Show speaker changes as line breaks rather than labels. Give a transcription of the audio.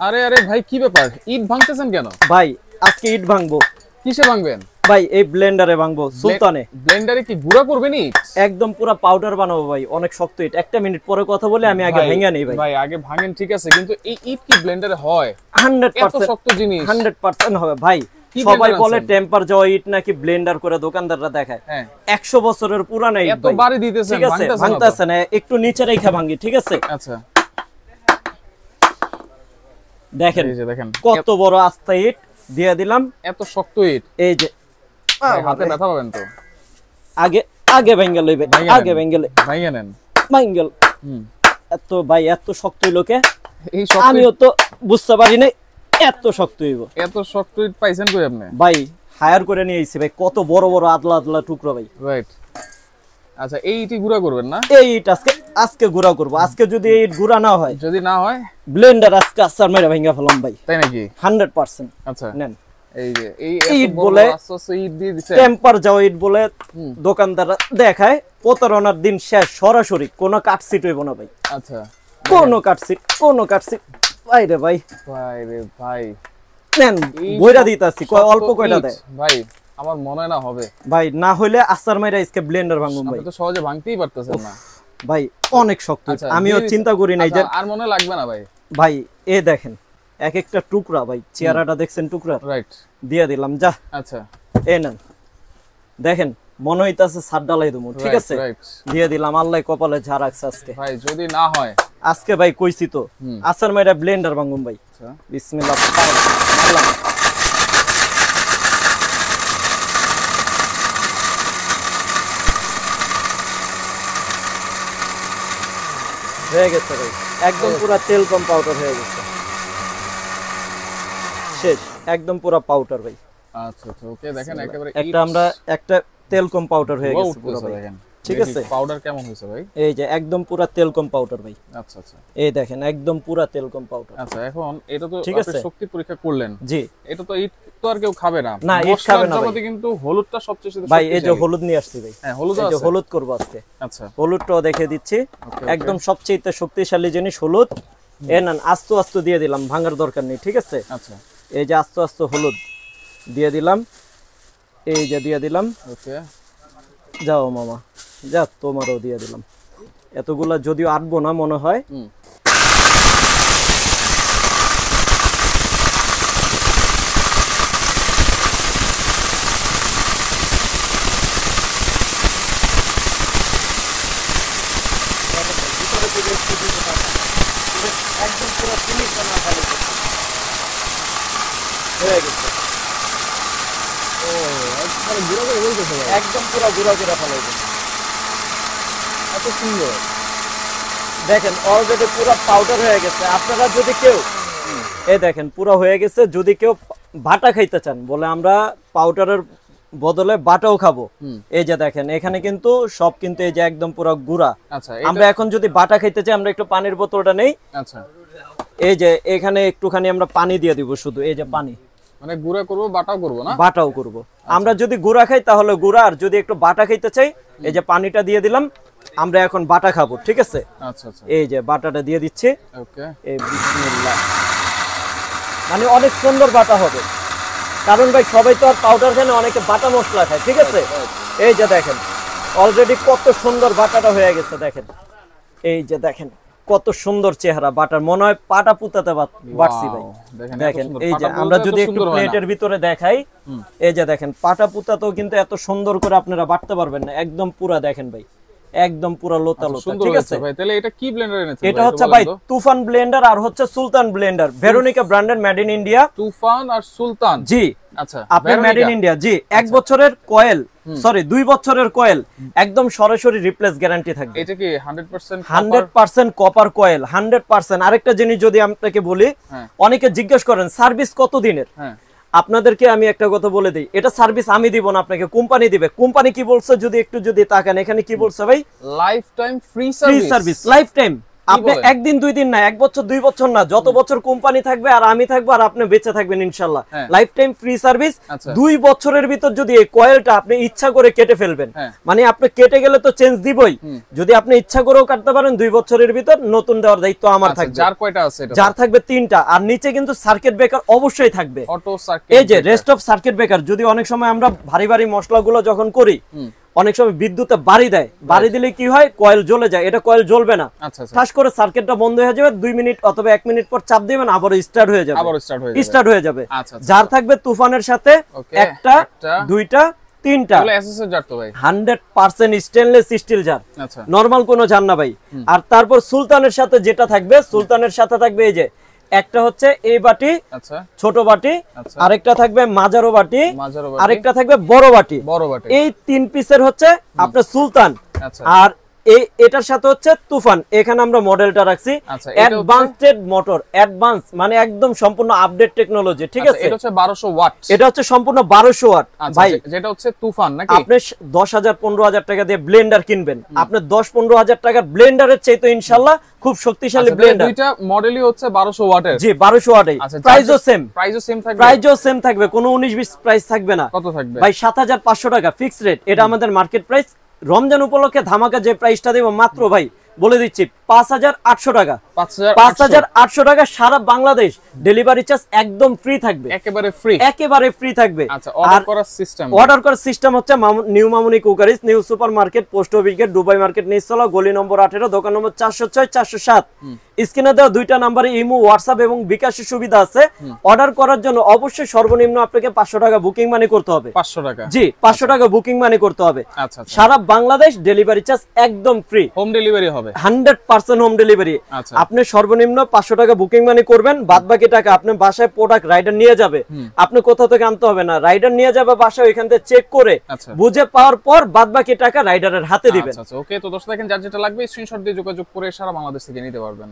আরে আরে ভাই কি ব্যাপার, ইট ভাঙতেছেন কেন?
ভাই আজকে ইট ভাঙবো।
কিসে ভাঙবেন
ভাই? এই ব্লেন্ডারে ভাঙবো, সুলতানে।
ব্লেন্ডারে কি গুঁড়া করবেন ইট?
একদম পুরো পাউডার বানাবো ভাই, অনেক শক্ত ইট। একটা মিনিট পরে কথা বলে আমি আগে ভেঙে নেই ভাই।
ভাই আগে ভাঙেন ঠিক আছে, কিন্তু এই ইট কি ব্লেন্ডারে হয়?
100%
এত শক্ত জিনিস
100% হবে ভাই। সবাই বলে টেম্পার যাওয়া ইট নাকি ব্লেন্ডার করে দোকানদাররা দেখায়। 100 বছরের পুরানো ইট,
এত বাড়ি দিতেছেন,
ঠিক আছে? ভাঙতাছে না, একটু নিচে রেখে ভাঙি, ঠিক আছে?
আচ্ছা
দেখেন কত বড় আস্তা ইট দিয়ে দিলাম।
এত শক্ত ইট,
এই যে
হাতে ব্যথা পাবেন তো।
আগে আগে ভেঙে লইবে, আগে ভেঙে
নেন,
ভাঙল। এত ভাই এত শক্ত লোকে
এই
আমিও তো বুঝতে পারি না এত শক্ত হইব।
এত শক্ত ইট পাইছেন কই আপনি?
ভাই হায়ার করে নিয়ে আইছি ভাই, কত বড় বড় আদলা আদলা টুকরো ভাই।
রাইট। আচ্ছা এই ইটই গুঁড়া করবেন না?
এই ইট আজকে গুঁড়া করব। আজকে যদি এই ইট গুঁড়া না হয়,
যদি না হয়
ব্লেন্ডার আজকে আসার মেরে ভেঙে ফেলাম ভাই।
তাই নাকি?
100%।
আচ্ছা
নেন।
এই যে এই
ইট বলে
ইট দিয়ে দিছে,
টেম্পার যাওয়া ইট বলে দোকানদাররা দেখায়। প্রতারণার দিন শেষ সরাসরি, কোনো কাটসিট হইব না ভাই।
আচ্ছা
কোনো কাটসিট ভাই রে ভাই,
ভাই রে ভাই
নেন বইরা দিতাছি। অল্প কয়টা দেয়
ভাই, আমার মনে না হবে
ভাই। না হইলে আসার মাইরা আজকে ব্লেন্ডার ভাঙুম ভাই।
আপনি তো সহজে ভাঙতেই পারতেছেন না
ভাই, অনেক শক্ত। আমিও চিন্তা করি নাই যে
আর মনে লাগবে না ভাই।
ভাই এ দেখেন এক একটা টুকরা ভাই, চেহারাটা দেখছেন টুকরা?
রাইট,
দিয়ে দিলাম যা।
আচ্ছা
এ নেন, দেখেন মনে হইতাছে ছাদ ডালাই দেবো, ঠিক আছে? দিয়ে দিলাম। আল্লাহ কপালে ঝা রাখছে আজকে
ভাই। যদি না হয়
আজকে ভাই কইছি তো আসার মাইরা ব্লেন্ডার ভাঙুম ভাই। বিসমিল্লাহ। হয়ে গেছে ভাই, একদম পুরো তেল কম পাউডার হয়ে গেছে, শেষ। একদম পুরো পাউডার ভাই।
আচ্ছা আচ্ছা ওকে। দেখেন একেবারে
একটা তেল কম পাউডার হয়ে গেছে পুরো ভাই, ঠিক আছে?
পাউডার কেমন হইছে ভাই?
এই যে একদম পুরো তেল কম পাউডার ভাই।
আচ্ছা আচ্ছা
এই দেখেন একদম পুরো তেল কম পাউডার।
আচ্ছা এখন এটা তো আপনি শক্তি পরীক্ষা করলেন।
জি।
এটা তো ইট তো আর কেউ খাবে না।
না ইট খাবে না ভাই।
কিন্তু হলুদটা সবচেয়ে বেশি
ভাই। এই যে হলুদ নিয়ে আসছি ভাই।
হ্যাঁ হলুদ আছে,
হলুদ করব আজকে।
আচ্ছা
হলুদটাও দেখে দিচ্ছি। একদম সবচেয়ে শক্তিশালী জিনিস হলুদ। এ নেন, আস্তে আস্তে দিয়ে দিলাম, ভাঙার দরকার নেই, ঠিক আছে?
আচ্ছা
এই যে আস্তে আস্তে হলুদ দিয়ে দিলাম। এই যে দিয়ে দিলাম।
ওকে
যাও মামা যা, তোমারও দিয়ে দিলাম। এতগুলা যদিও আটবো না মনে হয়। একদম পুরো ফিনিশ বানা ফেলে হয়ে গেছে। একদম পুরো গুঁড়া করে ফেলে গেছে।
এত সুন্দর
দেখেন অলরেডি পুরো পাউডার হয়ে গেছে। আপনারা যদি কেউ এই দেখেন পুরো হয়ে গেছে, যদি কেউ বাটা খাইতে চান বলে আমরা পাউডারের বদলে বাটাও খাবো, এই যে দেখেন এখানে কিন্তু সব কিন্তু এই যে একদম পুরো গুঁড়া।
আচ্ছা
আমরা এখন যদি বাটা খাইতে চাই, আমরা একটু পানির বোতলটা নেই।
আচ্ছা
এই যে এখানে একটুখানি আমরা পানি দিয়ে দিব শুধু, এই যে পানি।
মানে গুঁড়া করব, বাটাও করব না?
বাটাও করব। আমরা যদি গুঁড়া খাই তাহলে গুঁড়া, আর যদি একটু বাটা খাইতে চাই এই যে পানিটা দিয়ে দিলাম। আমরা এখন বাটা খাবো, ঠিক আছে?
আচ্ছা আচ্ছা
এই যে বাটাটা দিয়ে দিচ্ছি।
ওকে
এই বিসমিল্লাহ। মানে অনেক সুন্দর বাটা হবে, কারণ ভাই সবাই তো আর পাউডার খায় না, অনেকে বাটা মশলা খায়, ঠিক আছে? এই যে দেখেন অলরেডি কত সুন্দর বাটাটা হয়ে গেছে। দেখেন এই যে দেখেন কত সুন্দর চেহারা বাটার, মনে হয় পাটা পুতাতে বাড়ছি ভাই। দেখেন এই যে আমরা যদি একটু প্লেটের ভিতরে দেখাই, এই যে দেখেন পাটা পুতাতেও কিন্তু এত সুন্দর করে আপনারা বাটতে পারবেন না। একদম পুরা দেখেন ভাই, একদম পুরা লোতা লোতা, ঠিক আছে
ভাই? তাহলে এটা কি ব্লেন্ডার এনেছেন?
এটা হচ্ছে ভাই তুফান ব্লেন্ডার আর হচ্ছে সুলতান ব্লেন্ডার, ভেরোনিকা ব্র্যান্ডের, মেড ইন ইন্ডিয়া।
তুফান আর সুলতান,
জি।
আচ্ছা
আপনি মেড ইন ইন্ডিয়া, জি। 1 বছরের কয়েল, সরি 2 বছরের কয়েল, একদম সরাসরি রিপ্লেস গ্যারান্টি থাকবে।
এটা কি 100%
100% কপার কয়েল, 100%। আরেকটা জিনিস যদি আপনাকে বলি, অনেকে জিজ্ঞেস করেন সার্ভিস কত দিনের। আপনাদেরকে আমি একটা কথা বলে দিই, এটা সার্ভিস আমি দিব না, আপনাকে কোম্পানি দিবে। কোম্পানি কি বলছে যদি একটু যদি তাকান, এখানে কি বলছে ভাই?
Life time free
service. Life time আপনি একদিন দুই দিন না, 1 বছর 2 বছর না, যত বছর কোম্পানি থাকবে আর আমি থাকবো আর আপনি বেঁচে থাকবেন ইনশাআল্লাহ। Life time free service. 2 বছরের ভিতর যদি এই কয়েলটা আপনি ইচ্ছা করে কেটে ফেলবেন, মানে আপনি কেটে গেলে তো চেঞ্জ দিবই, যদি আপনি ইচ্ছা করেও কাটতে পারেন 2 বছরের ভিতর নতুন দেওয়ার দায়িত্ব আমার থাকবে।
যার কয়টা আছে এটা?
যার থাকবে 3টা। আর নিচে কিন্তু সার্কিট ব্রেকার অবশ্যই থাকবে,
অটো সার্কিট।
এই যে রেস্ট অফ সার্কিট ব্রেকার। যদি অনেক সময় আমরা ভারী ভারী মশলাগুলো যখন করি, অনেক সময় বিদ্যুতে বাড়ি দেয়, বাড়ি দিলে কি হয়, কয়েল জ্বলে যায়। এটা কয়েল জ্বলবে না, ঠাস করে সার্কিটটা বন্ধ হয়ে যাবে, 2 মিনিট অথবা 1 মিনিট পর চাপ দিবেন, আবার স্টার্ট হয়ে যাবে, স্টার্ট হয়ে যাবে। যার থাকবে তুফানের সাথে একটা, দুইটা, 3টা। 100% স্টেনলেস স্টিল জার, নরমাল কোনো জার না ভাই। আর তারপর সুলতানের সাথে যেটা থাকবে, সুলতানের সাথে থাকবে এই যে একটা হচ্ছে এই বাটি, ছোট বাটি, আরেকটা থাকবে মাঝারো বাটি, আরেকটা থাকবে বড় বাটি। এই 3 পিসের হচ্ছে আপনার সুলতান। আর এটার সাথে হচ্ছে তুফান। এখানে আমরা মডেলটা রাখছি অ্যাডভান্সড মোটর, অ্যাডভান্স মানে একদম সম্পূর্ণ আপডেট টেকনোলজি, ঠিক আছে?
এটা হচ্ছে 1200 ওয়াট,
এটা হচ্ছে সম্পূর্ণ 1200 ওয়াট ভাই।
যেটা হচ্ছে তুফান নাকি?
আপনি 10,000-15,000 টাকা দিয়ে ব্লেন্ডার কিনবেন, আপনি 10-15,000 টাকার ব্লেন্ডারের চাইতে ইনশাআল্লাহ খুব শক্তিশালী ব্লেন্ডার।
দুইটা মডেলই হচ্ছে 1200 ওয়াটের।
জি 1200 ওয়াটের। প্রাইসও সেম,
প্রাইসও
সেম থাকবে, কোনো 19-20 প্রাইস থাকবে না।
কত থাকবে
ভাই? 7,500 টাকা ফিক্সড রেট। এটা আমাদের মার্কেট প্রাইস। রমজান উপলক্ষে ধামাকা যে প্রাইসটা দেব মাত্র ভাই বলে দিচ্ছি 5,800 টাকা। 5,800 টাকা সারা বাংলাদেশ। ডেলিভারি চার্জ একদম ফ্রি থাকবে,
একেবারে ফ্রি,
একেবারে ফ্রি থাকবে।
অর্ডার করার সিস্টেম
হচ্ছে new Mamuni cookeries, new supermarket, post office gate, Dubai market নিচতলা, গলি নম্বর 18, দোকান নম্বর 406-407। স্ক্রিনে দেওয়া 2টা নম্বরে ইমো, হোয়াটসঅ্যাপ এবং বিকাশের সুবিধা আছে। অর্ডার করার জন্য অবশ্যই সর্বনিম্ন আপনাকে 500 টাকা বুকিং মানি করতে হবে।
500 টাকা? জি
500 টাকা বুকিং মানি করতে হবে। সারা বাংলাদেশ ডেলিভারি চার্জ একদম ফ্রি,
হোম ডেলিভারি হবে
100% হোম ডেলিভারি। আপনি সর্বনিম্ন 500 টাকা বুকিং মানি করবেন, বাদ বাকি টাকা আপনি বাসায় প্রোডাক্ট রাইডার নিয়ে যাবে। আপনি কোথাও থেকে আনতে হবে না, রাইডার নিয়ে যাবে বাসায়, ওইখান থেকে চেক করে বুঝে পাওয়ার পর বাদ বাকি টাকা রাইডারের হাতে দিবেন।
ওকে, তো দর্শক দেখেন যার যেটা লাগবে স্ক্রিনশট দিয়ে যোগাযোগ করে সারা বাংলাদেশ থেকে নিতে পারবেন।